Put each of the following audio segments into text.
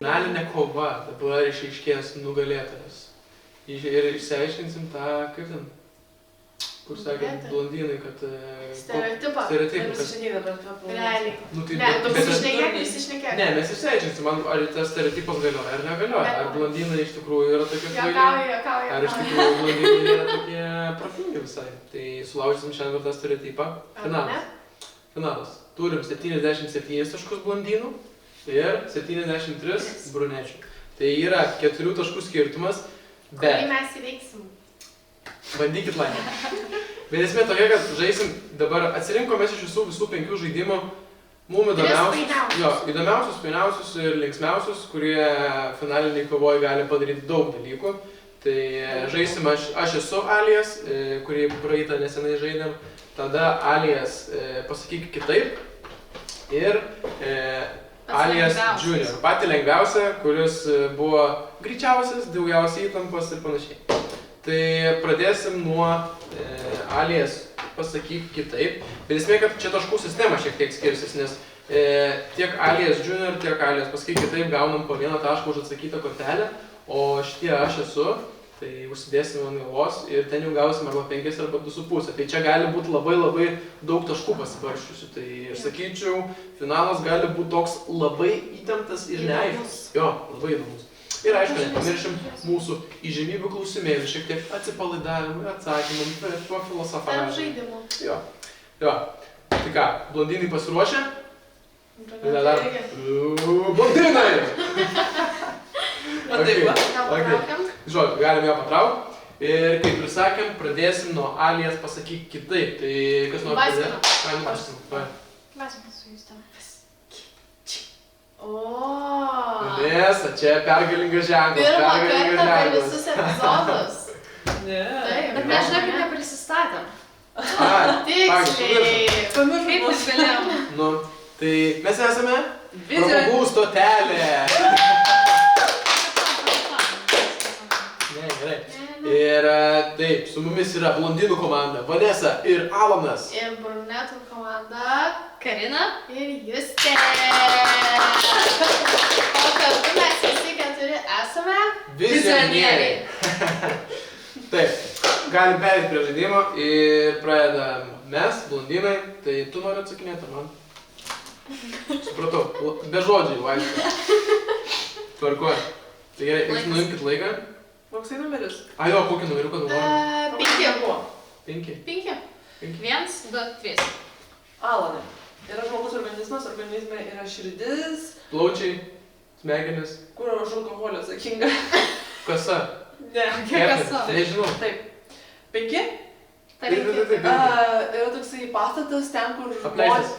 Finalinė kova, dabar išaiškės nugalėtojas. Ir išsiaiškinsim tą, kaip ten, kur sakė blondinai, kad... Stereotipą. Realiai. Ne, tu prisišnekėk. Ne, mes išsiaiškinsim, ar tas stereotipas galioja ar negalioja. Ar blondinai iš tikrųjų yra tokie kvaili, ar iš tikrųjų blondinai yra tokie protingi visai. Tai sulaužysim šiandien tą stereotipą. Finalas. Turim 77 taškus blondinų ir 73 brunečių. Tai yra 4 taškų skirtumas, bet... Kurį mes įveiksim? Bandykit laimę. Bet esmė tokia, kad žaisim dabar atsirinkom mes iš visų 5 žaidimų mums įdomiausius, fainiausius ir linksmiausius, kurie finaliniai kovoje gali padaryti daug dalykų. Tai žaisim aš esu Alias, kurį praeitą nesenai žaidėm. Tada Alias pasakyk kitaip. Ir Alias Junior. Pati lengviausia, kuris buvo greičiausias, daugiausiai įtampos ir panašiai. Tai pradėsim nuo Alias pasakyk kitaip. Bet esmė, kad čia taškų sistema šiek tiek skirsis, nes tiek Alias Junior, tiek Alias pasakyk kitaip gaunam po 1 tašką už atsakytą kortelę, o šitie aš esu, tai užsidėsim ant galvos ir ten jau gausim arba 5 arba 2,5. Tai čia gali būti labai daug taškų pasibarščiusių. Tai aš sakyčiau, finalas gali būti toks labai įtemptas ir neaiškus. Jo, labai įdomus. Ir aišku, nepamiršim mūsų įžymybių klausimėlių, šiek tiek atsipalaidavimų, atsakymų, pafilosofavimų. Tarp žaidimų. Jo. Tai ką, blondinai pasiruošę? Blondinai! Žodžiu, galim ją patraukti. Ir kaip ir sakėm, pradėsim nuo Alias pasakyk kitaip. Tai kas nori pradėti? Vasmina su jūs tam. Nesa, čia pergalingas ženklas. Pirmą kartą per visus epizodus. Ne. Bet mes žinokit neprisistatėm. Tiksliai. Pamiršau, kaip mes galėjom. Nu, tai mes esame pramogų stotelė. Gerai. Ir taip, su mumis yra blondinų komanda Vanesa ir Alanas. Ir brunetų komanda Karina ir Justė. O kartu mes visi 4 esame vizionieriai. Taip, galim perėti prie žaidimo ir pradedam mes, blondinai. Tai tu nori atsakinėti, man? Supratau, be žodžių, aišku. Tvarkuoju. Tai gerai, jūs nuimkit laiką. Koksai numeris? A jo, kokį numeriuką numeruoju? 5 buvo. 5. 5. 1, 2, 3. Alanai. Yra žmogus organizmas, organizme yra širdis. Plaučiai, smegenis. Kur už alkoholį atsakinga? Kasa. Ne. Kasa. Nežinau. Taip. 5? Taip. Yra toksai pastatas ten, kur Apleistas.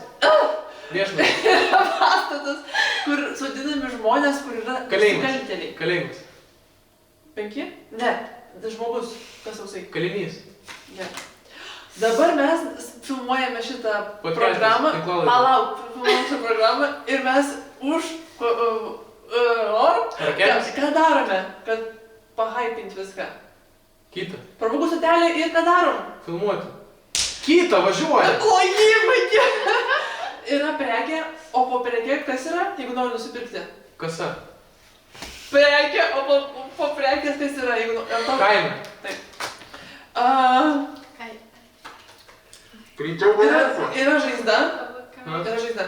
Viešnas. Yra pastatas, kur sodinami žmonės, kur yra nusikaltėliai. Kalėjimas. 5? Ne. Žmogus. Kas toksai? Kalinys. Ne. Dabar mes filmuojame šitą programą. Palauk, filmuojame šitą programą ir mes už... Ką darome, kad pahaipinti viską? Kitą. Pramogų stotelė ir ką darom? Filmuoti. Kitą važiuoja. Plojimai! Yra prekė, o po prekė kas yra, jeigu nori nusipirkti? Kasa. Prekė, o po prekės kas yra, jeigu nori... Kaina. Taip. Greičiau vadinasi. Yra žaizda. Yra žaizda.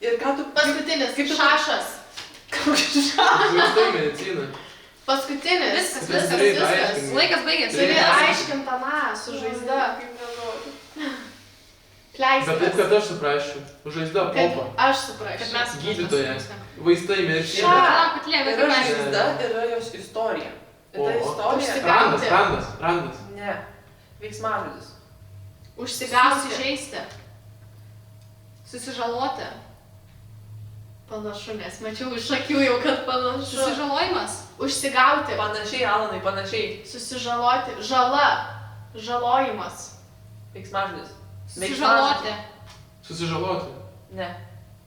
Ir ką tu... Paskutinis, šašas. Koks šašas? Žaizda į mediciną. Paskutinis. Viskas. Laikas baigėsi. Turi aiškint aną su žaizda. Pleistras. Bet taip, kad aš suprasčiau. Žaizda popa. Aš suprasčiau. Kad mes Gydytojas. Vaistai medicina. Yra žaizda, yra jos istorija. Ir ta istorija... Randas. Ne. Veiksmažodis. Užsigauti. Susižeisti. Susižaloti. Panašu, nes mačiau iš akių jau, kad panašu. Susižalojimas. Užsigauti. Panašiai, Alanai, panašiai. Susižaloti. Žala. Žalojimas. Veiksmažodis. Susižaloti. Susižaloti. Ne.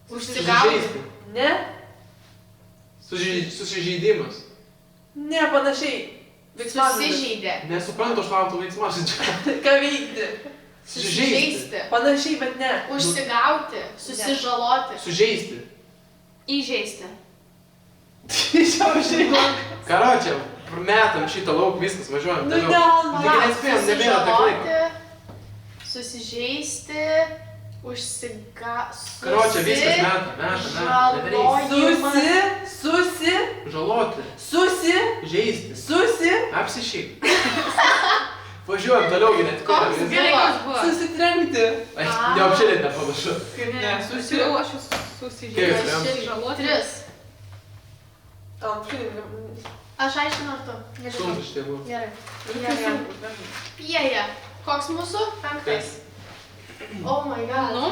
Užsigauti. Ne. Susižeidimas. Ne, panašiai. Veiksmažodis. Susižeidė. Nesuprantu aš lautų veiksmažodžių. Ką veikti? Susižeisti. Panašiai, bet ne. Užsigauti. Susižaloti. Sužeisti. Įžeisti. Šiaušiai lankas. Karočią, metam šitą lauk, viskas, važiuojam. Nu, toliau. gal, Taigi nespėjom, nebėra tiek laiko. Susižeisti, Karočią, viskas, metam. Žaloti. Žeisti. Apsišyk. Važiuojam toliau, net Koks Gerai, kas buvo? Susitrenkti. Aš neapšėlėt nepanašu. Ne, Jau aš jūs susižeidžiu. Žaloti. 3. Apšėlėti. Aš aiškinu ar tu? Sunku šitie buvo. Gerai. Pieja. Koks mūsų? 5. Oh my god. Nu,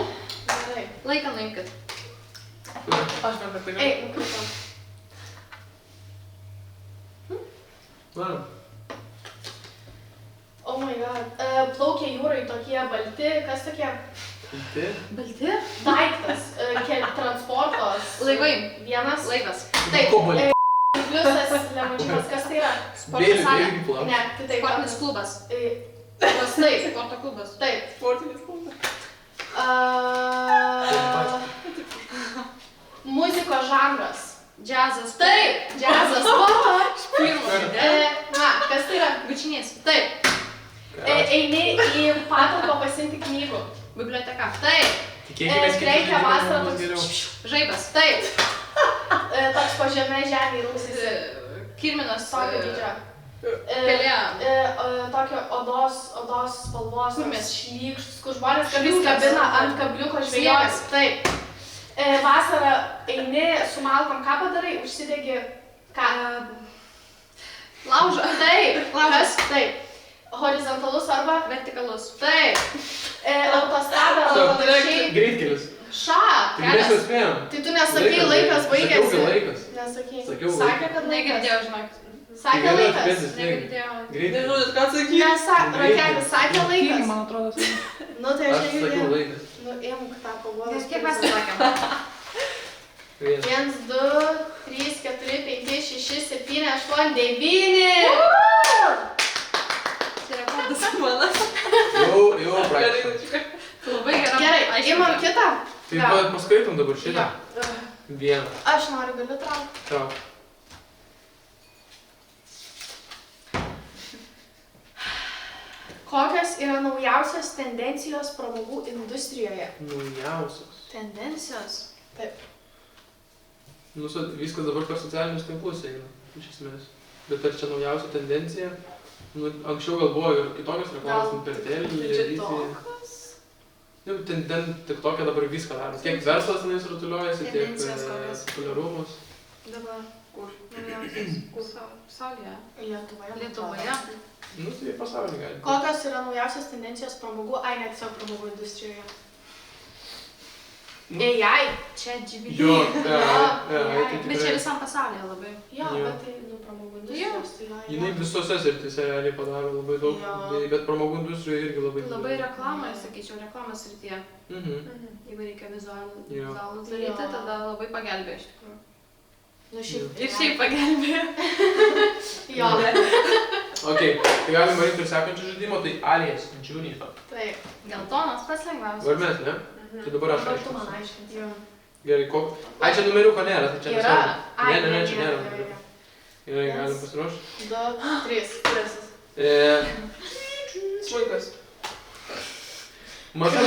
Gerai. laiką nuimkit. Aš nepatikau. Ei, nukritom. Varom. Oh my god. Plaukia jūrai tokie balti. Kas tokie? Balti? Balti? Daiktas. Transportos. Laivai. Vienas. Laivas. Taip. Ko balti? Pliusas, lemončiukas. Kas tai yra? Sporto salė. Irgi plauk. Ne, kitaip. Sportinis klubas. Taip. Sporto klubas. Taip. Sportinis klubas. Muzikos žanras. Džiazas. Taip. Džiazas. Pirmas. Na, kas tai yra? Bučinys. Taip. Eini į patalpą pasiimti knygų. Biblioteka. Taip. Tikėkimės, Reikia vasarą bus toks geriau. Žaibas. Taip. Toks po žemė žemė rūsisi. Kirminas. Tokio dydžio. Pelė. Tokio odos spalvos. Kurmis. Šlykštus, kur žmonės kartais Šliūžas. kabina ant kabliuko žvejos. Taip. Vasarą eini su malkom, ką padarai, užsidegi ką? Laužą. Taip. Laužas. Kas? Taip. Horizontalus arba? Vertikalus. Taip. Autostrada arba panašiai. Greitkelis. Ša. Tik mes jau spėjom. Tai tu nesakei, laikas baigėsi. Sakiau, kad laikas. Nesakei. Sakiau, Sakė, kad laikas. Negirdėjau, žinok. Sakė laikas. Negirdėjau. Greitai. Nežinau, net ką atsakyti. Rakelis sakė laikas. Man atrodo. Nu tai aš Aš sakiau negirdėjau. laikas. Nu imk tą paguodą. Nes kiek mes sakėm? 1. 1, 2, 3, 4, 5, 6, 7, 8, 9. Tai rekordas mano. Jau praktiškai. Labai gerai. Gerai, imam kitą. Tai paskaitom dabar šitą. 1. Aš noriu, galiu traukti. Trauk. Kokios yra naujausios tendencijos pramogų industrijoje? Naujausios. Tendencijos? Taip. Nu, viskas dabar per socialinius tinklus eina, iš esmės. Bet ar čia naujausia tendencija? Nu, anksčiau gal buvo ir kitokios reklamos, per televiziją. Nu, ten tik tokia dabar viską daro. Tiek verslas tenais rutuliuojasi, tiek populiarumas. Dabar Kur? Kur salėje? Lietuvoje. Nu, tai pasaulyje gali. Kokios yra naujausios tendencijos pramogų, ne tiesiog pramogų industrijoje? AI. Čia GBD. Jo, Bet čia visam pasaulyje labai. Jo, bet tai pramogų industrijos. Jinai visose srityse realiai padaro labai daug, bet pramogų industrijoje irgi labai daug. Labai reklamoje, sakyčiau, reklamos srityje. Jeigu reikia vizualus daryti, tada labai pagelbėjo iš tikrųjų. Nu šiaip. Ir šiaip pagelbėjo. Jo. Ok, tai galim varyti ir sekančią žaidimą, tai Alias Junior. Taip. Geltonas pats lengviausias. Varmės, ne? Tai dabar aš Dabar tu man aiškinsiu. aiškinsi. Gerai, Ai, čia numeriuko nėra, tai čia Yra? nesvarbu. Ne, čia nėra. Gerai. Gerai, galim pasiruošti. 2, 3. Smuikas. Maža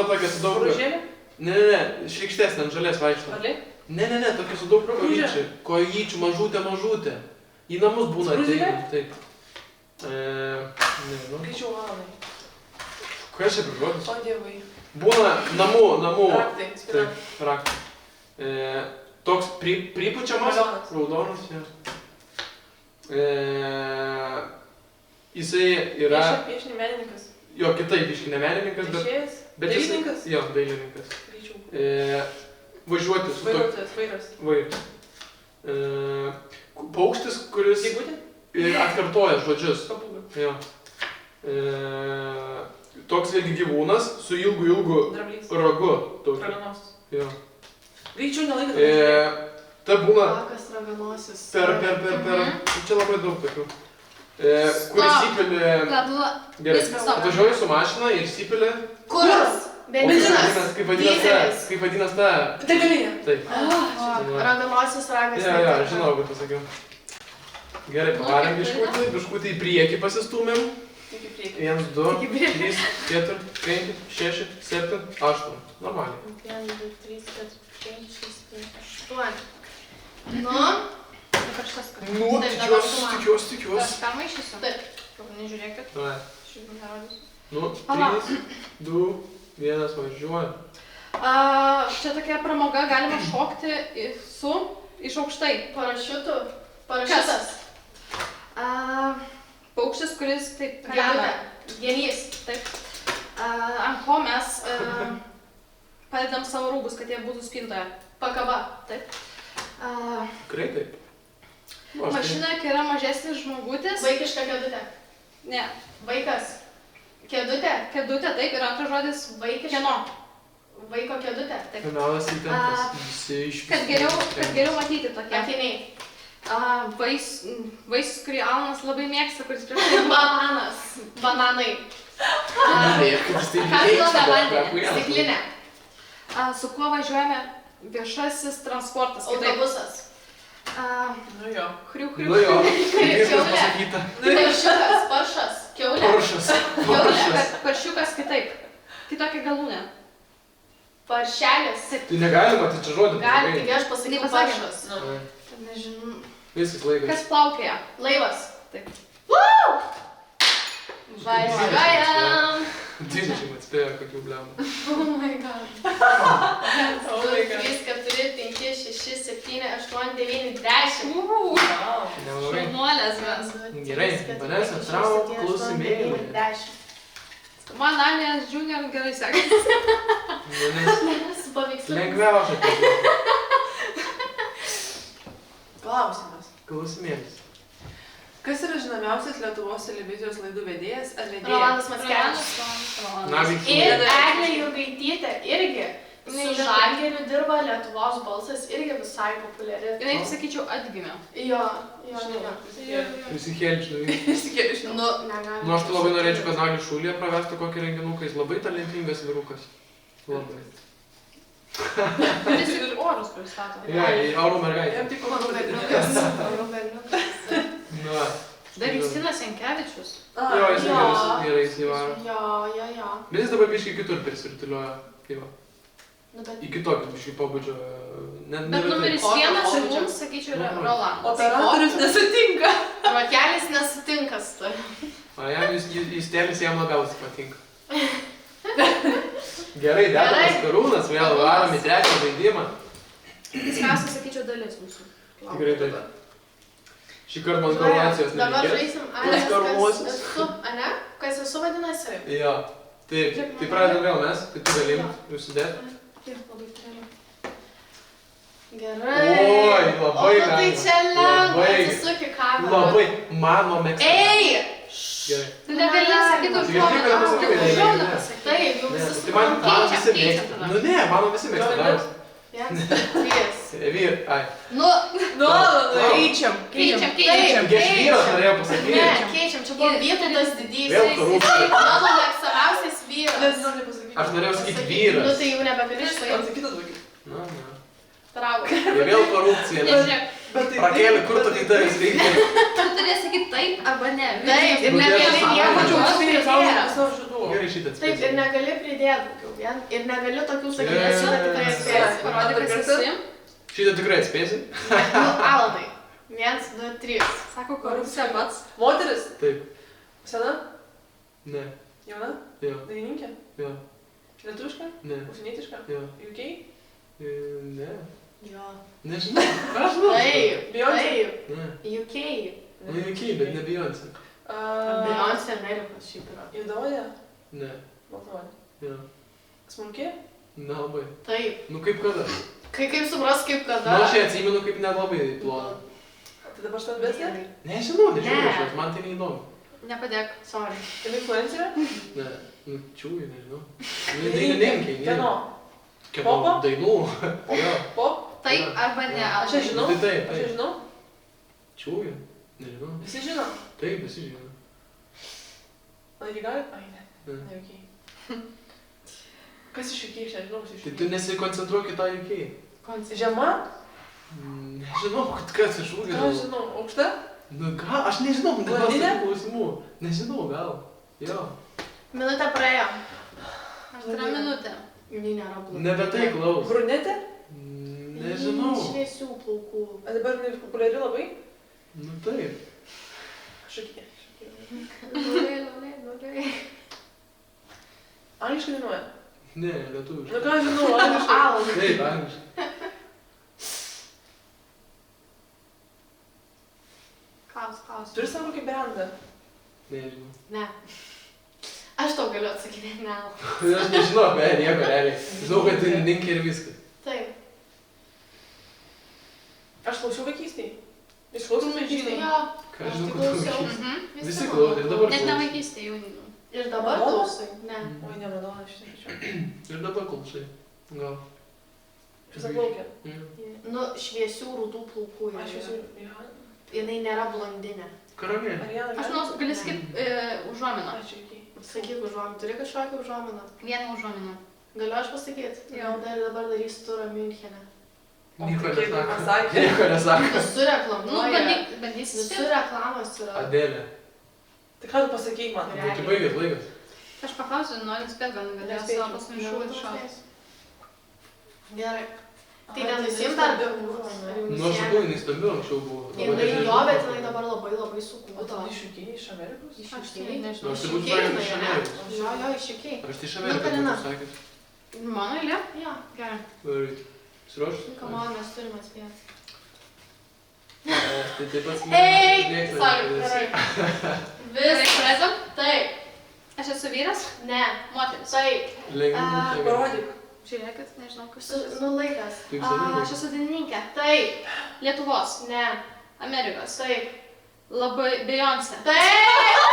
tokia su daug... Ružėlė? Ne, šlykštesnė, ant žalės vaikšto. Varlė? Ne, tokia su daug kojyčių. Kojyčių, mažutė. Į namus būna ateina. Taip. Nežinau. Greičiau valai. Kas čia žodis? O dievai. Būna namų. Raktai. Taip, raktai. Toks pripučiamas. Raudonas, jo. Jisai yra... Piešinį menininkas. Jo, kitaip iškinė menininkas, bet... Piešėjas. Bet Dailininkas? Jo, dailininkas. Greičiau. Važiuoti su Vairas. Vairas. Paukštis, kuris Gegutė? atkartoja žodžius. Papūga. Jo. Toks vėlgi gyvūnas su ilgu Dramblys. ragu. Raganosis. Jo. Greičiau nelaikas. Ta būna Lakas raganosis. per. Čia labai daug tokių. Kuris įpilė... Tada Gerai, viskas stop. atvažiuoju su mašina ir įsipilė... Kuras. Benzinas. Kaip vadinas ta? Degalinė. Taip. Raganosis ragas. Jo, žinau, kad pasakiau. Gerai, pavarėm biškutį į priekį pasistūmėm. 1, 2, 3, 4, 5, 6, 7, 8. Normaliai. 1, 2, 3, 4, 5, 6, 7, 8. Nu? Dabar šitas kas. Nu, tikiuosi. Aš permaišysiu? Taip. Nežiūrėkit. Davai. Šiaip nerodysiu. Nu, 3, 2, 1, važiuojam. Čia tokia pramoga, galima šokti iš aukštai. Parašiutas. Paukštis, kuris taip Gerda. Genys. Taip. Ant ko mes padedam savo rūbus, kad jie būtų spintoje. Pakaba. Taip. Tikrai taip. Mašina, kai yra mažesnis žmogutis. Vaikiška kėdutė. Ne. Vaikas. Kėdutė. Kėdutė, taip. Ir antras žodis Vaikiška. kieno. Vaiko kėdutė. Taip. Finalas įtemptas. Visi iš Kad geriau matyti tokie. Akiniai. Vaisius, kurį Alanas labai mėgsta, kuris prieš tai... Bananas. Bananai. Kaklo vandenį. Stiklinė. Su kuo važiuojame viešasis transportas? Autobusas. Nu jo. Hriu. Nu jo, viskas pasakyta. Paršiukas. Paršas. Kiaulė. Paršas. Paršiukas kitaip. Kitokia galūnė. Paršelis. Tai negalima, tai čia žodį. Gali, taigi aš pasakiau paršas. Nežinau. Viskas laikas. Kas plaukėja? Laivas. Taip. Važiuojam. 20 atspėjo, kokių blemų. Oh my god. 1, 2, 3, 4, 5, 6, 7, 8, 9, 10. Neblogai. Šaunuolės mes. Gerai, manęs atrauko klausimėjimai. 10. Man Anės Junior gerai sekasi. Manęs Paveiksliukas. lengviausia. Klausimas. Klausimėlis. Kas yra žinomiausias Lietuvos televizijos laidų vedėjas ar vedėja? Rolandas Mackevičius. Ir Eglė Jurgaitytė irgi. Su Žalgiriu dirba, Lietuvos balsas irgi visai populiari. Ir taip sakyčiau, atgimė. Jo. Prisikėlčiau. Nu, negalima. Nu, aš tai labai norėčiau, kad Naglis Šulija pravestų kokį renginuką, jis labai talentingas vyrukas. Labai. Jis ir orus pristato. Ja, į Aurų mergaitę. Jam tik Mano berniukas. Na. Dar Justinas Jankevičius. Jo, jis gerai įsivaro. Jo. Bet jis dabar biškai kitur persirtulioja. Tai va. Nu, bet... Į kitokį biškai pobūdžio. Bet numeris 1 ir mums, sakyčiau, yra Rolandas. Operatorius nesutinka. Rokelis nesutinka su to. O jam Justelis jam labiausiai patinka. Gerai, Dedamas Karūnas, vėl varom į trečią žaidimą. Tiksliausiai, sakyčiau, dalis mūsų. Tikrai taip. Šį kartą man karūnacijos nereikės. Dabar žaisim Anės, kas esu, ane? Kas esu vadinasi? Jo, taip. Tai pradedam vėl mes, tai tu galim užsidėti. Taip, labai turėliu. Gerai. Oi, labai lengva. O tai čia lengva, atsisuk į kamerą. Labai, mano mėgstama. Ei! Gerai. Tu negali sakyti užuominą. Taip, jau visi Tai man visi mėgsta. Nu ne, mano visi mėgsta. 1, 3. Ai. Nu, Keičiam. Taip, Vyras norėjo pasakyti. Ne, keičiam, čia buvo Vytautas didysis. Vėl korupcija. Mano mėgstamiausias vyras. Aš norėjau sakyti Nu vyras. tai jau nebegali išsakyti. Na. Bravo. Ir vėl korupcija. Nežiūrėk. Prakėlė, kur tu tai tavęs reikia? Tu turės sakyti taip arba ne. Taip, ir negali nieko daugiau pridėti. Gerai šitą atspėsiu. Taip, ir negali pridėti daugiau. Ir negali tokių sakyti, nes šitą tikrai atspėsi. Parodyk, kas esi. Šitą tikrai atspėsi? Nu, Alanai. 1, 2, 3. Sako korupcija pats. Moteris. Taip. Sena. Ne. Jauna. Jo. Dainininkė. Jo. Lietuviška. Ne. Užsienietiška. Jo. UK. Ne. Jo. Nežinau. Aš žinau. Taip, Beyoncé. taip. Ne. UK. Nu, UK, bet ne Beyoncé. Beyoncé Amerikos šiaip yra. Juodaodė. Ne. Baltaodė. Jo. Smulki. Nelabai. Taip. Nu kaip kada? Kaip supras, kaip kada? Nu, aš ją atsimenu kaip nelabai plona. Tai dabar stambesnė. Nežinau, nežiūrėjau iš jos, man tai neįdomu. Nepadėk. Sorry. Ir influencerė. Ne. Nu, čiūjų, nežinau. Nu, dainininkai. Kieno? Kieno Popo? dainų. Jo. Pop. Taip arba ne. Aš ją žinau. Tai taip, Aš ją taip. žinau. Čiūjų. Nežinau. Visi žino. Taip, visi žino. O iki gali? Ai, ne. Ne. Ne UK. Kas iš UK, aš nežinau, kas iš UK. Tai tu nesikoncentruok į tą UK. Žema? Nežinau, kas iš ūgio. Ką aš žinau, aukšta? Nu ką, aš nežinau, Blondinė? klausimų. Nežinau, gal. Jo. Minutė praėjo. 2 minutė. Jinai nėra blondinė. Nebe tai klaus. Brunetė? Nežinau. Šviesių plaukų. A dabar jinai populiari labai? Nu taip. Šakė. Liuliai. Angliškai dainuoja? Ne, lietuviškai. Nu ką aš žinau, angliškai. Taip, angliškai. Klaus. Turi savo kokį brandą? Nežinau. Ne. Aš tau galiu atsakyti, ne. Aš nežinau apie nieko realiai. Žinau, kad dainininkė ir viskas. Taip. Aš klausiau vaikystėj. Išklausiau vaikystėj. Jo. Ką Aš žinau, tik kad klausiau. vaikystėj. Visi klausė, ir dabar Net ne klausai. vaikystė, jaunimų. Ir dabar Madonna? klausai. Ne. Oi, ne Madonna, aš nežinau. Ir dabar klausai. Gal. Šis atplaukė. Nu, šviesių rudų plaukų. Aš jinai esu yra. Rihanna. Jinai nėra blondinė. Karalienė. Ariana. Aš manau, gali sakyti užuominą. Aš UK. Sakyk užuominą. Turi kažkokią užuominą? Vieną užuominą. Galiu aš pasakyti? Jo. Gal dar dabar darys turą Münchene. Nieko Kaip nesako. pasakė. Nieko nesako. Visur Nu, reklamuoja. bandysi Visur reklamos yra. Adėlė. Tai ką tu pasakyk man? Realiai. Tai baigęs laikas. Aš paklausiu, noriu spėti, gal galės Nespėčiau. savo pasmišų ir šokti. Gerai. Tai nenusim dar be Nu, aš sakau, jinai stambiau anksčiau buvo. Jinai jo, bet jinai dabar labai labai O sukuto. ten iš UK, iš Amerikos? Iš Aš tai UK. Nu, nežinau. aš Iš tai būčiau UK sakęs jinai, iš ne? Amerikos. Jo, iš UK. Aš tai iš Amerikos Karina. būčiau sakęs. Mano eilė? Jo. Gerai. Gerai. Pasiruošus? Come on, mes turime atspėti. Tai taip pat Ei! mėgstu. Sorry, gerai. Gerai, Viskas. pradedam. Taip. Aš esu vyras, Ne. moteris. Taip. Lengviau. Parodyk. Žiūrėkit, nežinau, kas Nu, laikas. Taip, Aš esu dainininkė. Taip. Lietuvos, Ne. Amerikos. Taip. Labai Beyoncé. Taip.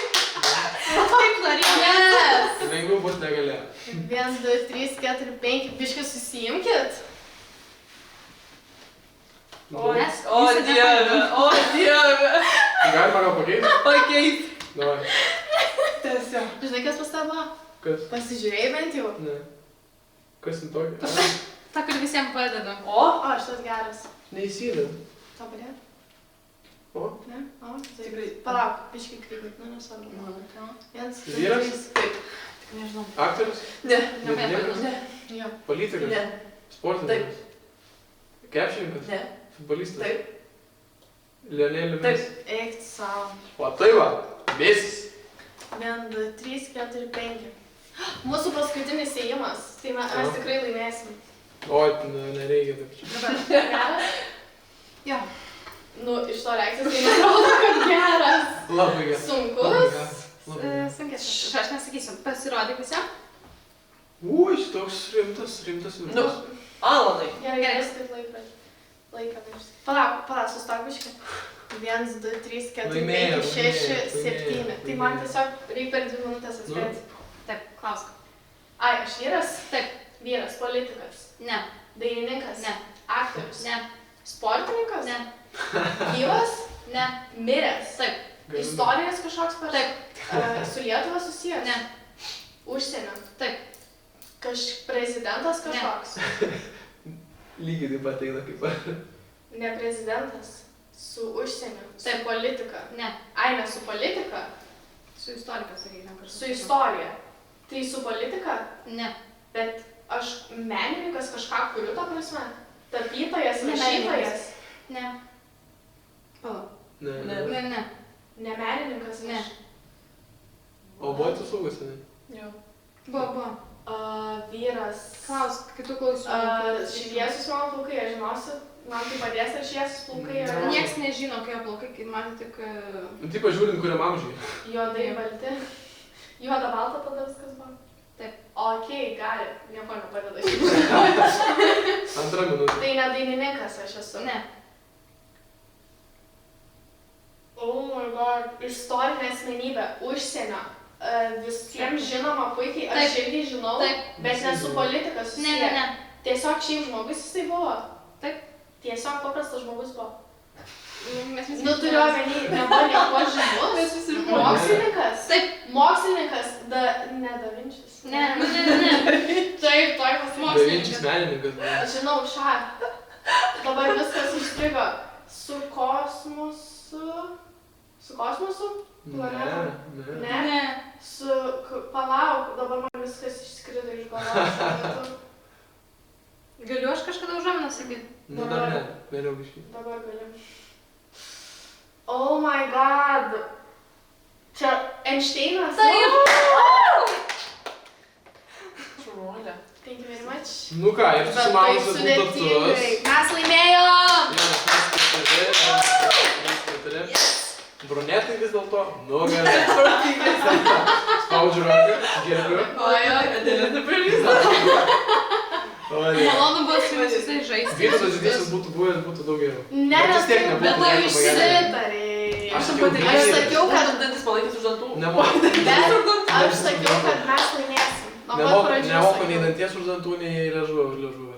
Taip norėjau. Lengviau bus negalėjo. 1, 2, 3, 4, 5. Biškai susijimkit. O, Mes o visi dieve, o dieve. Tai galima gal pakeisti? Pakeist. Davai. Tiesiog. Žinai, kas pas tavo? Kas? Pasižiūrėjai bent jau. Ne. Kas ten tokia? Ta, kur visiems padeda. O? O, šitas geras. Neįsėdam. Tau padėjo? O? Ne? O, Tikrai. Palauk, biškai krypit. Nu, nesvarbu. 1, 2, Vyras? 3. Taip. Nežinau. Aktorius? Ne. Dainininkas? Ne. Jo. Politikas? Ne. Sportininkas? Krepšininkas? Ne. Futbolistas? Taip. Lionelė Taip. Messi? Eik savo. O tai va, Mesis. 1, 2, 3, 4, 5. Mūsų paskutinis ėjimas. Tai mes tikrai laimėsim. O, nereikia taip. Dabar. Geras? Jo. Nu, iš to reakcijos tai nerodo, kad geras. Labai gerai. Sunkus. Sunkės. Aš nesakysiu. Pasirodyk visiems. Ui, toks rimtas vyras. Nu. Alanai. Gerai, gerai, skait laikrodį. Laiką virš. Palauk, sustok biškai. 1, 2, 3, 4, Laimėjo, 5, 6, laimėjo, 7. laimėjo. Tai man tiesiog reikia per 2 minutės atspėti. Taip, klausk. Ai, aš vyras? Taip. Vyras, politikas. Ne. Dainininkas. Ne. Aktorius. Ne. Sportininkas. Ne. Gyvas. Ne. Miręs. Taip. Istorijas kažkoks par. Taip. Su Lietuva susijęs. Ne. Užsienio. Taip. Prezidentas kažkoks. Lygiai taip pat eina kaip aš. Ne prezidentas. Su užsienio. Su Taip. politika. Ne. Ai, ne su politika. Su istorikas, sakykime, kažkas. Su istorija. Tai su politika, Ne. bet aš menininkas kažką kuriu, ta prasme. Tapytojas, Ne rašytojas. Ne. Palauk. Ne. Ne. Ne, ne. Ne menininkas. Ne. O buvo tu saugus, ne? Jo. Buvo. Vyras. Klausk, kitų klausimų. Šviesus mano plaukai, aš žinosiu, man tai padės, ar šviesus plaukai yra. Ne. Niekas nežino, kaip plaukai, kai man tik... Nu, taip pažiūrint, kuriam amžiui. Juodai balti. Juoda balta tada viskas buvo. Taip. Okei, gali, nieko nepadeda šiaip. Antra minutė. Tai ne dainininkas aš esu. Ne. Oh my god. Istorinė asmenybė, užsienio. Visiems žinoma puikiai, aš Taip. irgi žinau, Taip. bet nesu politikas Ne, susiję. ne, ne. Tiesiog šiaip žmogus jisai buvo. Taip. Tiesiog paprastas žmogus buvo. Nu, turiu omeny, nebuvo nieko žymus. Mokslininkas. Taip. Mokslininkas, ne Da Vinčis. Ne. Taip, tokios Da mokslininkas. Vinčis menininkas. Žinau, dabar viskas užstrigo. Su kosmosu. Su kosmosu? Ne. Palauk, dabar man viskas išskrido iš galvos. Galiu aš kažkada užuominą sakyti? Nu, dar ne. Vėliau biškai. Dabar galiu. Oh my god. Čia Einšteinas? Taip. Thank you very much. Nu ką, ir susimavus rezultatus. Mes laimėjom! Brunetai vis dėlto nugalė. Spaudžiu ranką, gerbiu. Malonu buvo su jumis visai žaisti. Vytas didysis būtų buvęs, būtų daug geriau. Ne, Bet vis tiek nebūtų bet tu nieko išsitarei. Aš sakiau, kad dantis palaikys už dantų. Nemoku aš sakiau, kad mes laimėsim. nei danties už dantų, nei liežuvio už liežuvio.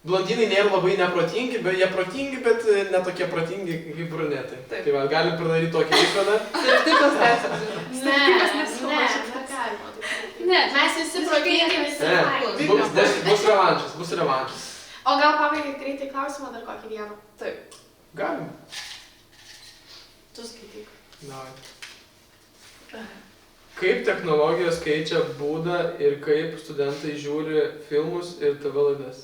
Blondinai nėra labai neprotingi, bet jie protingi, bet netokie protingi kaip brunetai. Tai va, gali padaryti tokį išvadą. Ne, mes visi protingi, visi laimės. Bus revanšas. O gal pabaigai greitai klausimą dar kokį vieną? Taip. Galim. Tu skaityk. Davai. Kaip technologijos keičia būdą ir kaip studentai žiūri filmus ir TV laidas?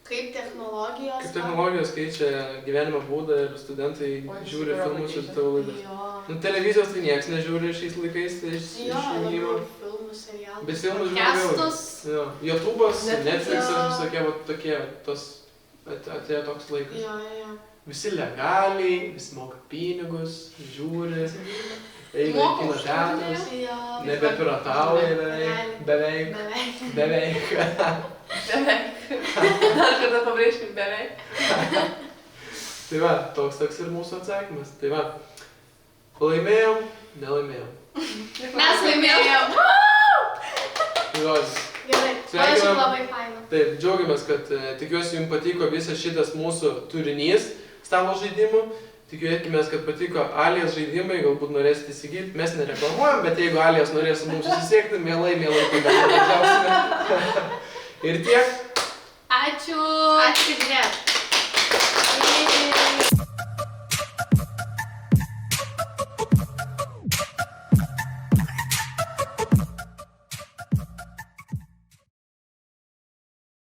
Kaip technologijos keičia gyvenimo būdą ir studentai žiūri filmus ir TV laidas? Jo. Nu, televizijos tai nieks nežiūri šiais laikais, tai Jo, išjungimo. filmų, serialų. Bet filmus žiūri vėl. YouTube'as, Netflix'as, visokie tokie, atėjo toks laikas. Jo. Visi legaliai, visi moka pinigus, žiūri, eina į kino teatrus, nebepiratauja beveik. Dar kartą pabrėžkim beveik. Tai va, toks ir mūsų atsakymas. Tai va, laimėjom, nelaimėjom. Mes laimėjom. Tai žodžiu. Gerai, paaiškiai labai faina. Taip, džiaugiamės, kad tikiuosi jums patiko visas šitas mūsų turinys stalo žaidimų. Tikėkime, kad patiko Alias žaidimai, galbūt norėsite įsigyti. Mes nereklamuojam, bet jeigu Alias norės mums susisiekti, mielai pabendradarbiausime. Ir tiek. Ačiū. Ačiū, kad žiūrėjot.